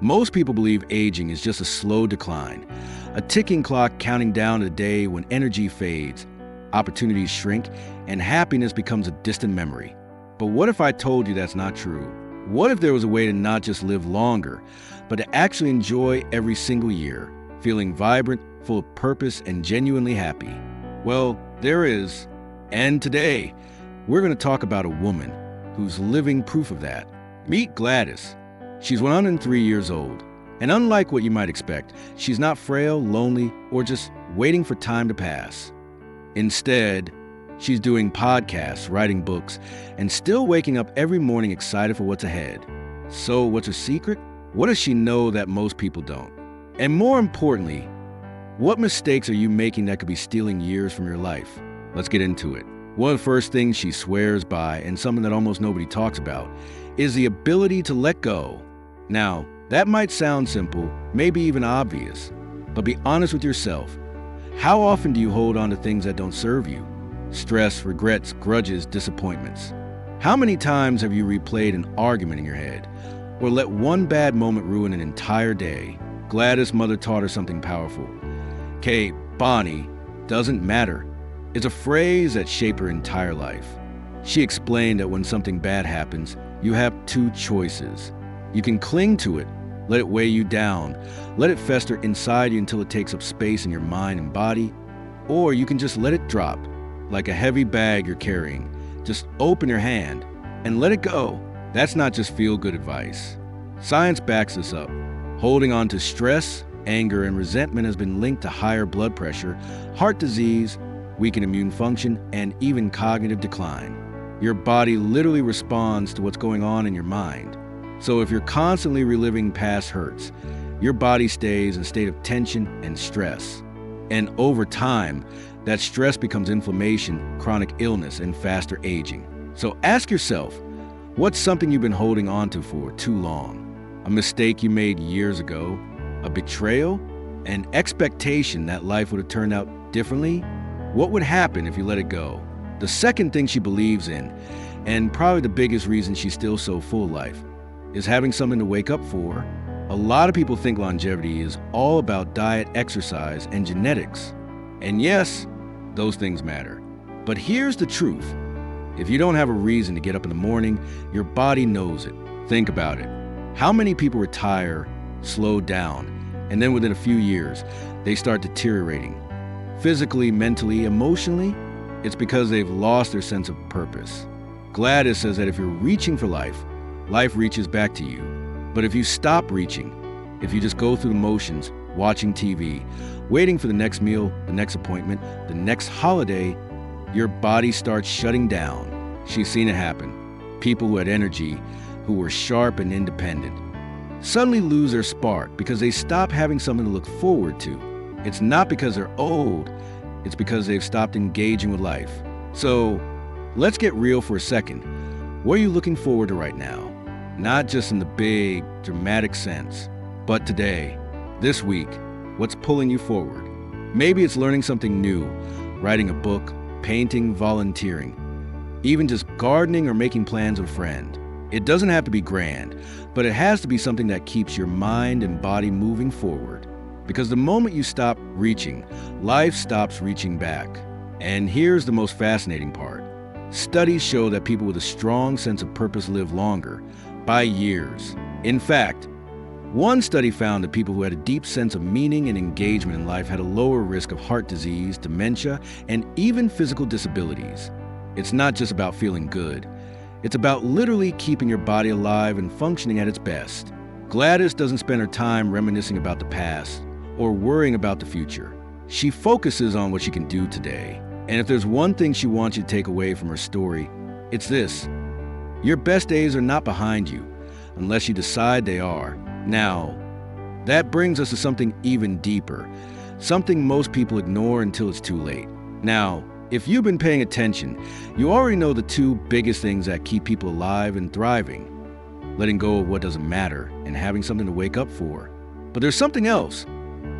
Most people believe aging is just a slow decline, a ticking clock counting down to the day when energy fades, opportunities shrink, and happiness becomes a distant memory. But what if I told you that's not true? What if there was a way to not just live longer, but to actually enjoy every single year, feeling vibrant, full of purpose, and genuinely happy? Well, there is. And today, we're going to talk about a woman who's living proof of that. Meet Gladys. She's 103 years old. And unlike what you might expect, she's not frail, lonely, or just waiting for time to pass. Instead, she's doing podcasts, writing books, and still waking up every morning excited for what's ahead. So what's her secret? What does she know that most people don't? And more importantly, what mistakes are you making that could be stealing years from your life? Let's get into it. One of the first things she swears by, and something that almost nobody talks about, is the ability to let go. Now, that might sound simple, maybe even obvious, but be honest with yourself. How often do you hold on to things that don't serve you? Stress, regrets, grudges, disappointments. How many times have you replayed an argument in your head, or let one bad moment ruin an entire day? Gladys' mother taught her something powerful. Kate, Bonnie, doesn't matter. It's a phrase that shaped her entire life. She explained that when something bad happens, you have two choices. You can cling to it, let it weigh you down, let it fester inside you until it takes up space in your mind and body, or you can just let it drop, like a heavy bag you're carrying. Just open your hand and let it go. That's not just feel-good advice. Science backs this up. Holding on to stress, anger, and resentment has been linked to higher blood pressure, heart disease, weakened immune function, and even cognitive decline. Your body literally responds to what's going on in your mind. So if you're constantly reliving past hurts, your body stays in a state of tension and stress. And over time, that stress becomes inflammation, chronic illness, and faster aging. So ask yourself, what's something you've been holding on to for too long? A mistake you made years ago? A betrayal? An expectation that life would have turned out differently? What would happen if you let it go? The second thing she believes in, and probably the biggest reason she's still so full of life, is having something to wake up for. A lot of people think longevity is all about diet, exercise, and genetics. And yes, those things matter. But here's the truth. If you don't have a reason to get up in the morning, your body knows it. Think about it. How many people retire, slow down, and then within a few years, they start deteriorating? Physically, mentally, emotionally? It's because they've lost their sense of purpose. Gladys says that if you're reaching for life, life reaches back to you. But if you stop reaching, if you just go through the motions, watching TV, waiting for the next meal, the next appointment, the next holiday, your body starts shutting down. She's seen it happen. People who had energy, who were sharp and independent, suddenly lose their spark because they stop having something to look forward to. It's not because they're old, it's because they've stopped engaging with life. So let's get real for a second. What are you looking forward to right now? Not just in the big, dramatic sense, but today, this week, what's pulling you forward? Maybe it's learning something new, writing a book, painting, volunteering, even just gardening or making plans with a friend. It doesn't have to be grand, but it has to be something that keeps your mind and body moving forward. Because the moment you stop reaching, life stops reaching back. And here's the most fascinating part. Studies show that people with a strong sense of purpose live longer, by years. In fact, one study found that people who had a deep sense of meaning and engagement in life had a lower risk of heart disease, dementia, and even physical disabilities. It's not just about feeling good. It's about literally keeping your body alive and functioning at its best. Gladys doesn't spend her time reminiscing about the past or worrying about the future. She focuses on what she can do today. And if there's one thing she wants you to take away from her story, it's this. Your best days are not behind you, unless you decide they are. Now, that brings us to something even deeper, something most people ignore until it's too late. Now, if you've been paying attention, you already know the two biggest things that keep people alive and thriving: letting go of what doesn't matter and having something to wake up for. But there's something else,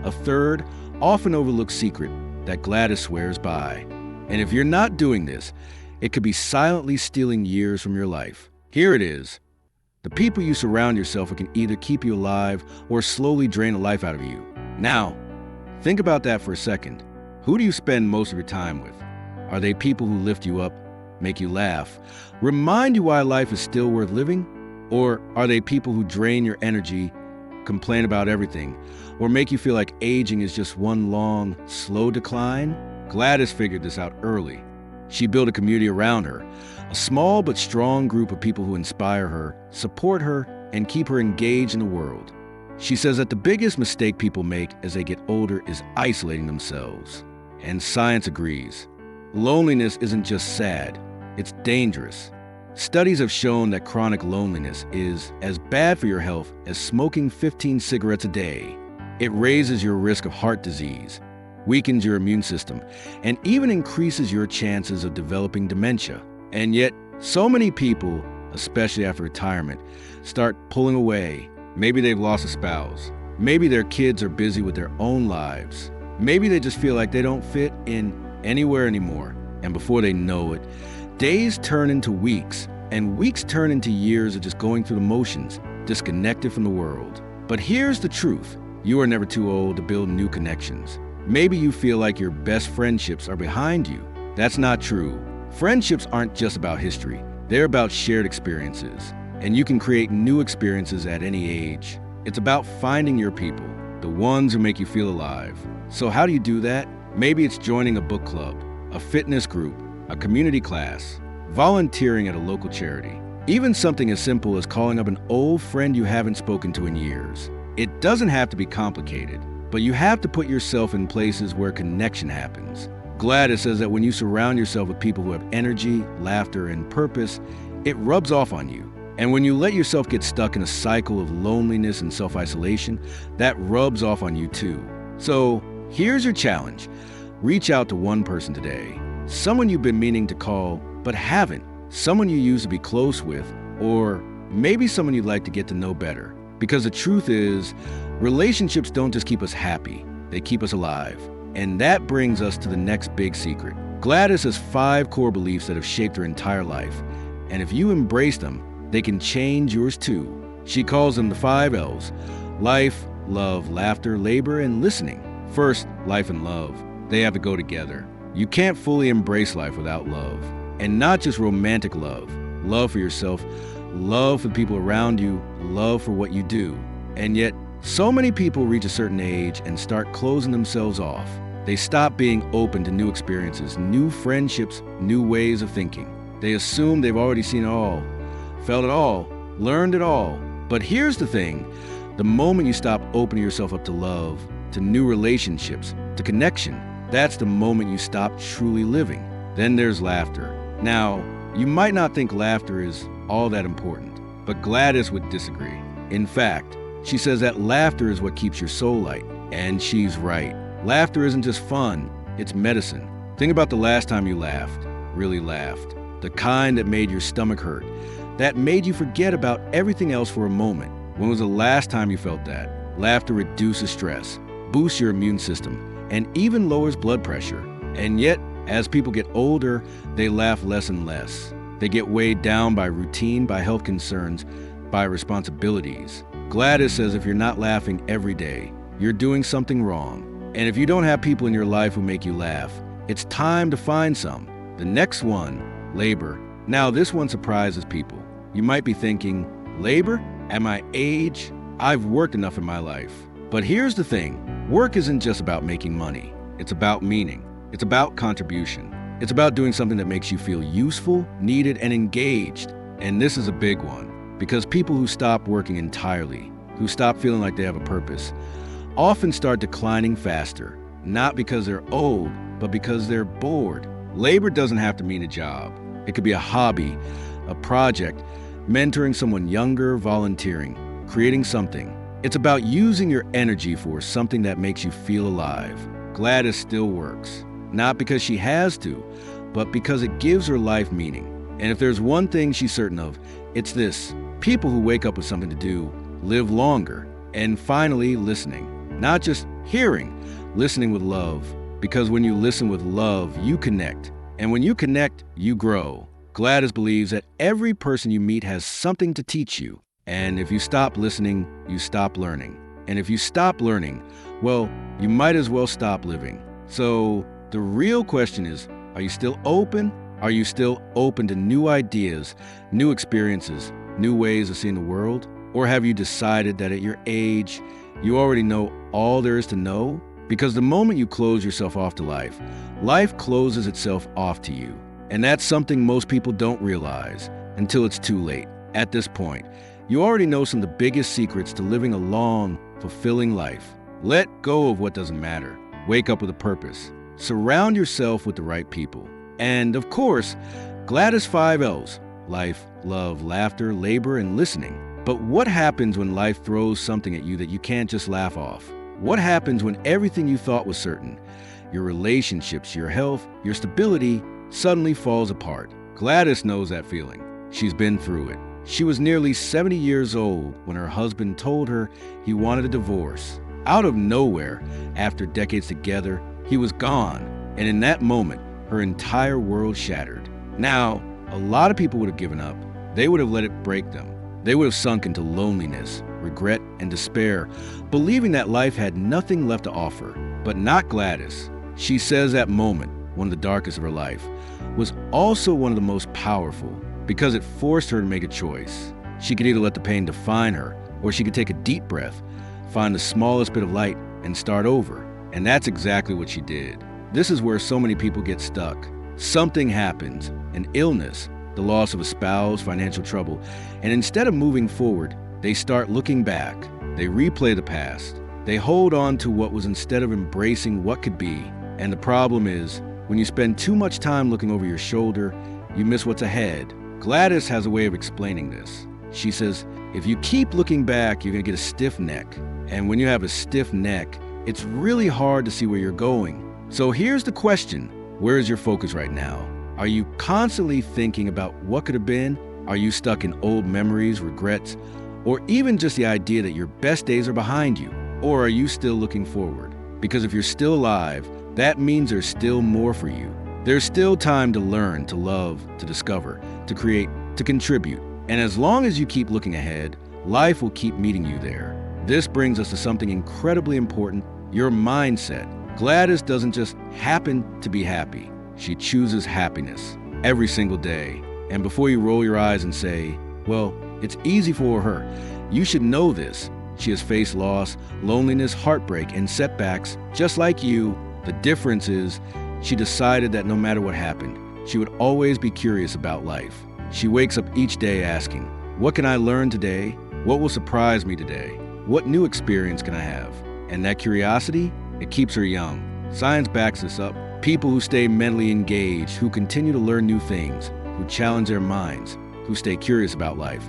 a third, often overlooked secret that Gladys swears by. And if you're not doing this, it could be silently stealing years from your life. Here it is. The people you surround yourself with can either keep you alive or slowly drain the life out of you. Now, think about that for a second. Who do you spend most of your time with? Are they people who lift you up, make you laugh, remind you why life is still worth living? Or are they people who drain your energy, complain about everything, or make you feel like aging is just one long, slow decline? Gladys figured this out early. She built a community around her, a small but strong group of people who inspire her, support her, and keep her engaged in the world. She says that the biggest mistake people make as they get older is isolating themselves. And science agrees. Loneliness isn't just sad, it's dangerous. Studies have shown that chronic loneliness is as bad for your health as smoking 15 cigarettes a day. It raises your risk of heart disease, weakens your immune system, and even increases your chances of developing dementia. And yet, so many people, especially after retirement, start pulling away. Maybe they've lost a spouse. Maybe their kids are busy with their own lives. Maybe they just feel like they don't fit in anywhere anymore. And before they know it, days turn into weeks, and weeks turn into years of just going through the motions, disconnected from the world. But here's the truth. You are never too old to build new connections. Maybe you feel like your best friendships are behind you. That's not true. Friendships aren't just about history. They're about shared experiences. And you can create new experiences at any age. It's about finding your people, the ones who make you feel alive. So how do you do that? Maybe it's joining a book club, a fitness group, a community class, volunteering at a local charity, even something as simple as calling up an old friend you haven't spoken to in years. It doesn't have to be complicated, but you have to put yourself in places where connection happens. Gladys says that when you surround yourself with people who have energy, laughter, and purpose, it rubs off on you. And when you let yourself get stuck in a cycle of loneliness and self-isolation, that rubs off on you too. So here's your challenge. Reach out to one person today. Someone you've been meaning to call, but haven't. Someone you used to be close with, or maybe someone you'd like to get to know better. Because the truth is, relationships don't just keep us happy, they keep us alive. And that brings us to the next big secret. Gladys has 5 core beliefs that have shaped her entire life. And if you embrace them, they can change yours too. She calls them the 5 L's: life, love, laughter, labor, and listening. First, life and love. They have to go together. You can't fully embrace life without love. And not just romantic love. Love for yourself, love for the people around you, love for what you do. And yet, so many people reach a certain age and start closing themselves off. They stop being open to new experiences, new friendships, new ways of thinking. They assume they've already seen it all, felt it all, learned it all. But here's the thing. The moment you stop opening yourself up to love, to new relationships, to connection, that's the moment you stop truly living. Then there's laughter. Now, you might not think laughter is all that important, but Gladys would disagree. In fact, she says that laughter is what keeps your soul light. And she's right. Laughter isn't just fun, it's medicine. Think about the last time you laughed, really laughed. The kind that made your stomach hurt, that made you forget about everything else for a moment. When was the last time you felt that? Laughter reduces stress, boosts your immune system, and even lowers blood pressure. And yet, as people get older, they laugh less and less. They get weighed down by routine, by health concerns, by responsibilities. Gladys says if you're not laughing every day, you're doing something wrong. And if you don't have people in your life who make you laugh, it's time to find some. The next one, labor. Now this one surprises people. You might be thinking, labor? At my age, I've worked enough in my life. But here's the thing, work isn't just about making money. It's about meaning. It's about contribution. It's about doing something that makes you feel useful, needed, and engaged. And this is a big one, because people who stop working entirely, who stop feeling like they have a purpose, often start declining faster, not because they're old, but because they're bored. Labor doesn't have to mean a job. It could be a hobby, a project, mentoring someone younger, volunteering, creating something. It's about using your energy for something that makes you feel alive. Gladys still works, not because she has to, but because it gives her life meaning. And if there's one thing she's certain of, it's this: people who wake up with something to do live longer. And finally, listening. Not just hearing, listening with love. Because when you listen with love, you connect. And when you connect, you grow. Gladys believes that every person you meet has something to teach you. And if you stop listening, you stop learning. And if you stop learning, well, you might as well stop living. So the real question is, are you still open? Are you still open to new ideas, new experiences, new ways of seeing the world? Or have you decided that at your age, you already know all there is to know? Because the moment you close yourself off to life, life closes itself off to you. And that's something most people don't realize until it's too late. At this point, you already know some of the biggest secrets to living a long, fulfilling life. Let go of what doesn't matter. Wake up with a purpose. Surround yourself with the right people. And of course, Gladys 5 L's: life, love, laughter, labor, and listening. But what happens when life throws something at you that you can't just laugh off? What happens when everything you thought was certain, your relationships, your health, your stability, suddenly falls apart? Gladys knows that feeling. She's been through it. She was nearly 70 years old when her husband told her he wanted a divorce. Out of nowhere, after decades together, he was gone. And in that moment, her entire world shattered. Now, a lot of people would have given up. They would have let it break them. They would have sunk into loneliness, regret, and despair, believing that life had nothing left to offer. But not Gladys. She says that moment, one of the darkest of her life, was also one of the most powerful because it forced her to make a choice. She could either let the pain define her, or she could take a deep breath, find the smallest bit of light, and start over. And that's exactly what she did. This is where so many people get stuck. Something happens, an illness, the loss of a spouse, financial trouble, and instead of moving forward, they start looking back. They replay the past. They hold on to what was instead of embracing what could be. And the problem is, when you spend too much time looking over your shoulder, you miss what's ahead. Gladys has a way of explaining this. She says, if you keep looking back, you're gonna get a stiff neck. And when you have a stiff neck, it's really hard to see where you're going. So here's the question. Where is your focus right now? Are you constantly thinking about what could have been? Are you stuck in old memories, regrets, or even just the idea that your best days are behind you? Or are you still looking forward? Because if you're still alive, that means there's still more for you. There's still time to learn, to love, to discover, to create, to contribute. And as long as you keep looking ahead, life will keep meeting you there. This brings us to something incredibly important, your mindset. Gladys doesn't just happen to be happy. She chooses happiness every single day. And before you roll your eyes and say, well, it's easy for her, you should know this. She has faced loss, loneliness, heartbreak, and setbacks just like you. The difference is she decided that no matter what happened, she would always be curious about life. She wakes up each day asking, what can I learn today? What will surprise me today? What new experience can I have? And that curiosity, it keeps her young. Science backs this up. People who stay mentally engaged, who continue to learn new things, who challenge their minds, who stay curious about life,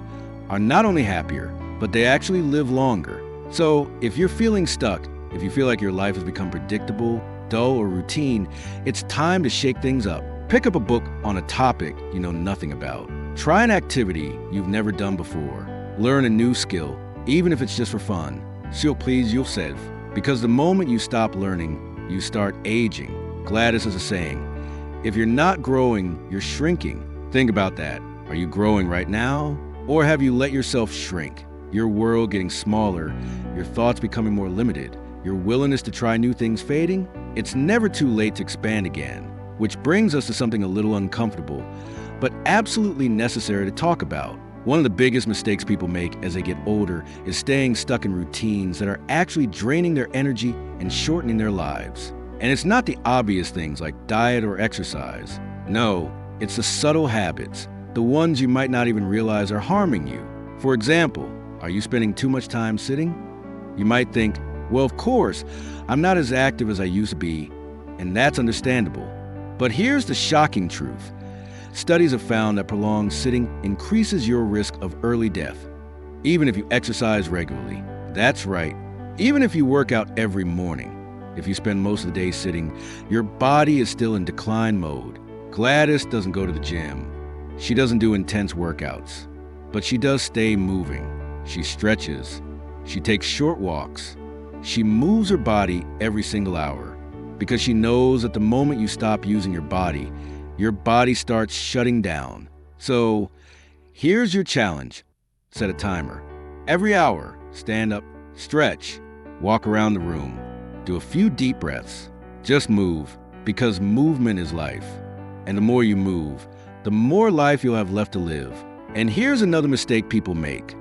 are not only happier, but they actually live longer. So if you're feeling stuck, if you feel like your life has become predictable, dull, or routine, it's time to shake things up. Pick up a book on a topic you know nothing about. Try an activity you've never done before. Learn a new skill, even if it's just for fun. So please yourself. Because the moment you stop learning, you start aging. Gladys has a saying, if you're not growing, you're shrinking. Think about that. Are you growing right now? Or have you let yourself shrink? Your world getting smaller, your thoughts becoming more limited, your willingness to try new things fading? It's never too late to expand again. Which brings us to something a little uncomfortable, but absolutely necessary to talk about. One of the biggest mistakes people make as they get older is staying stuck in routines that are actually draining their energy and shortening their lives. And it's not the obvious things like diet or exercise. No, it's the subtle habits, the ones you might not even realize are harming you. For example, are you spending too much time sitting? You might think, well, of course, I'm not as active as I used to be, and that's understandable. But here's the shocking truth. Studies have found that prolonged sitting increases your risk of early death, even if you exercise regularly. That's right, even if you work out every morning. If you spend most of the day sitting, your body is still in decline mode. Gladys doesn't go to the gym. She doesn't do intense workouts, but she does stay moving. She stretches. She takes short walks. She moves her body every single hour because she knows that the moment you stop using your body starts shutting down. So here's your challenge. Set a timer. Every hour, stand up, stretch, walk around the room, do a few deep breaths. Just move, because movement is life. And the more you move, the more life you'll have left to live. And here's another mistake people make: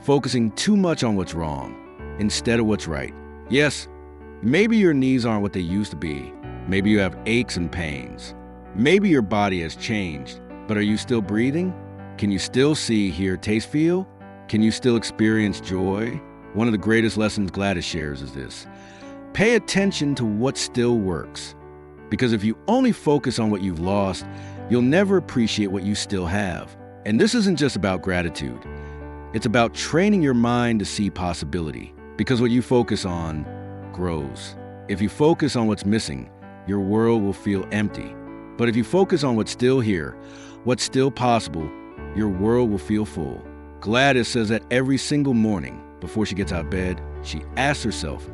focusing too much on what's wrong instead of what's right. Yes, maybe your knees aren't what they used to be. Maybe you have aches and pains. Maybe your body has changed, but are you still breathing? Can you still see, hear, taste, feel? Can you still experience joy? One of the greatest lessons Gladys shares is this: pay attention to what still works. Because if you only focus on what you've lost, you'll never appreciate what you still have. And this isn't just about gratitude. It's about training your mind to see possibility. Because what you focus on grows. If you focus on what's missing, your world will feel empty. But if you focus on what's still here, what's still possible, your world will feel full. Gladys says that every single morning, before she gets out of bed, she asks herself,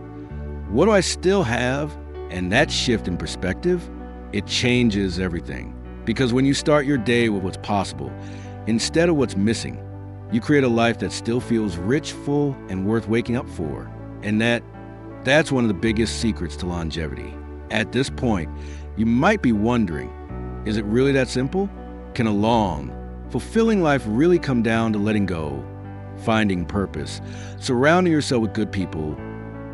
what do I still have? And that shift in perspective, it changes everything. Because when you start your day with what's possible, instead of what's missing, you create a life that still feels rich, full, and worth waking up for. And that's one of the biggest secrets to longevity. At this point, you might be wondering, is it really that simple? Can a long, fulfilling life really come down to letting go, finding purpose, surrounding yourself with good people,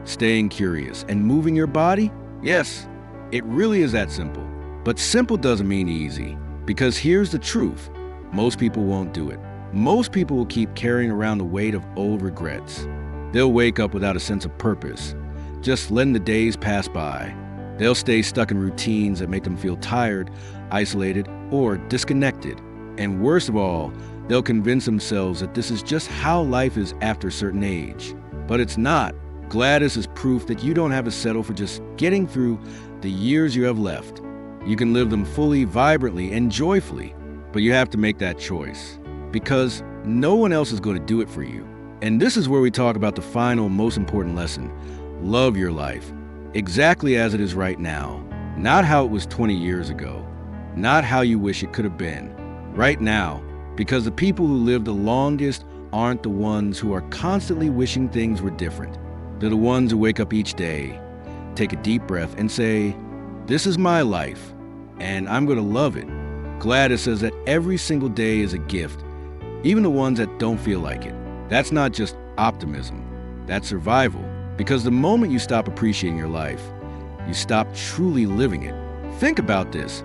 staying curious, and moving your body? Yes, it really is that simple. But simple doesn't mean easy, because here's the truth: most people won't do it. Most people will keep carrying around the weight of old regrets. They'll wake up without a sense of purpose, just letting the days pass by. They'll stay stuck in routines that make them feel tired, isolated, or disconnected. And worst of all, they'll convince themselves that this is just how life is after a certain age. But it's not. Gladys is proof that you don't have to settle for just getting through the years you have left. You can live them fully, vibrantly, and joyfully. But you have to make that choice, because no one else is going to do it for you. And this is where we talk about the final, most important lesson: love your life exactly as it is right now, not how it was 20 years ago, not how you wish it could have been. Right now, because the people who live the longest aren't the ones who are constantly wishing things were different. They're the ones who wake up each day, take a deep breath, and say, this is my life, and I'm going to love it. Gladys says that every single day is a gift, even the ones that don't feel like it. That's not just optimism, that's survival. Because the moment you stop appreciating your life, you stop truly living it. Think about this.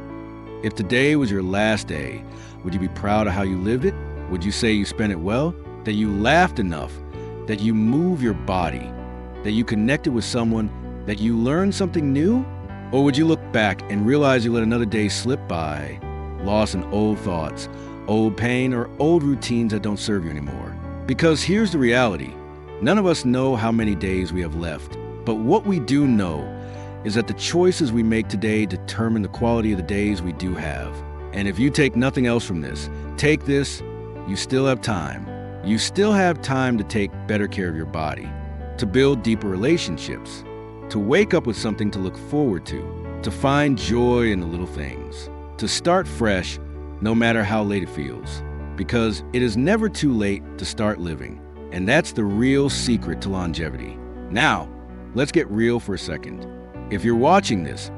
If today was your last day, would you be proud of how you lived it? Would you say you spent it well? That you laughed enough? That you moved your body? That you connected with someone? That you learned something new? Or would you look back and realize you let another day slip by, lost in old thoughts, old pain, or old routines that don't serve you anymore? Because here's the reality. None of us know how many days we have left, but what we do know is that the choices we make today determine the quality of the days we do have. And if you take nothing else from this, take this: you still have time. You still have time to take better care of your body, to build deeper relationships, to wake up with something to look forward to find joy in the little things, to start fresh no matter how late it feels. Because it is never too late to start living. And that's the real secret to longevity. Now, let's get real for a second. If you're watching this,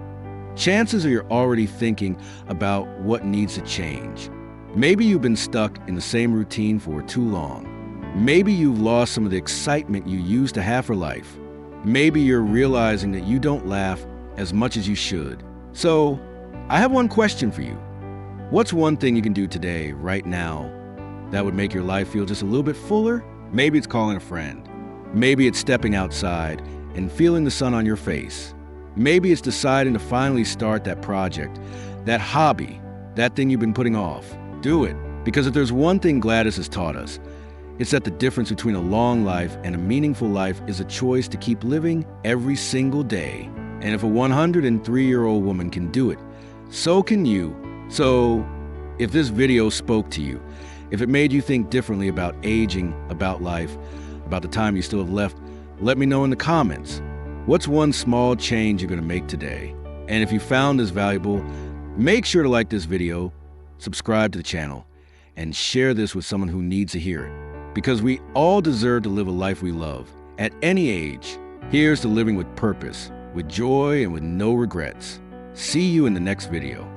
chances are you're already thinking about what needs to change. Maybe you've been stuck in the same routine for too long. Maybe you've lost some of the excitement you used to have for life. Maybe you're realizing that you don't laugh as much as you should. So, I have one question for you. What's one thing you can do today, right now, that would make your life feel just a little bit fuller? Maybe it's calling a friend. Maybe it's stepping outside and feeling the sun on your face. Maybe it's deciding to finally start that project, that hobby, that thing you've been putting off. Do it. Because if there's one thing Gladys has taught us, it's that the difference between a long life and a meaningful life is a choice to keep living every single day. And if a 103-year-old woman can do it, so can you. So, if this video spoke to you, if it made you think differently about aging, about life, about the time you still have left, let me know in the comments. What's one small change you're going to make today? And if you found this valuable, make sure to like this video, subscribe to the channel, and share this with someone who needs to hear it. because we all deserve to live a life we love. At any age, here's to living with purpose, with joy, and with no regrets. See you in the next video.